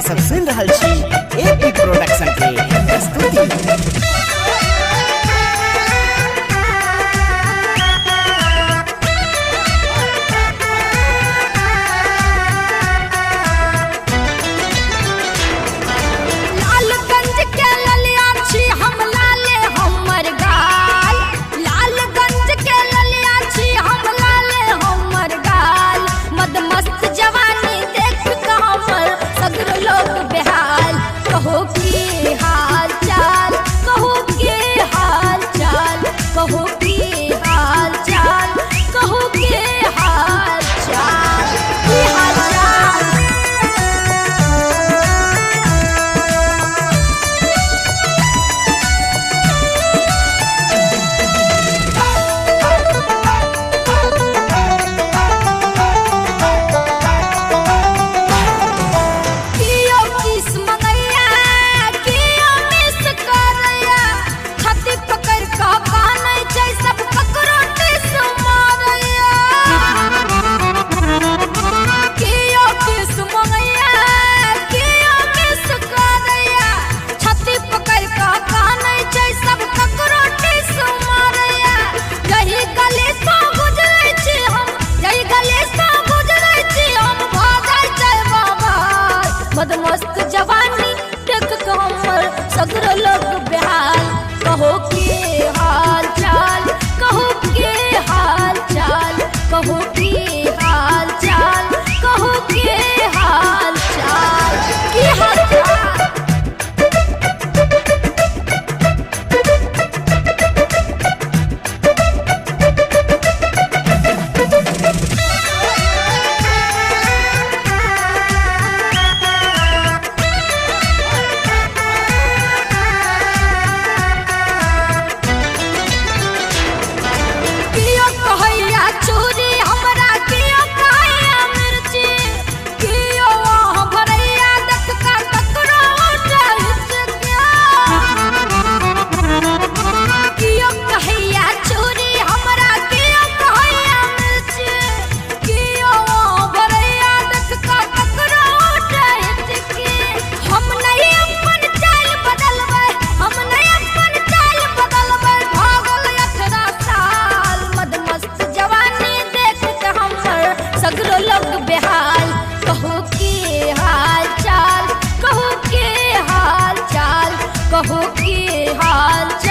अपने सब सुन रहल छी एपी प्रोडक्शन के प्रस्तुति। मस्त जवानी देख के हमर सगरो लोग बेहाल। कहो के हाल चाल, कहो के हाल चाल, कहो के हाल चाल, कहो के हाल चाल, की हाल चाल। सगरो लोग बेहाल। कहो के हाल चाल, कहो के हाल चाल, कहो के हाल चाल।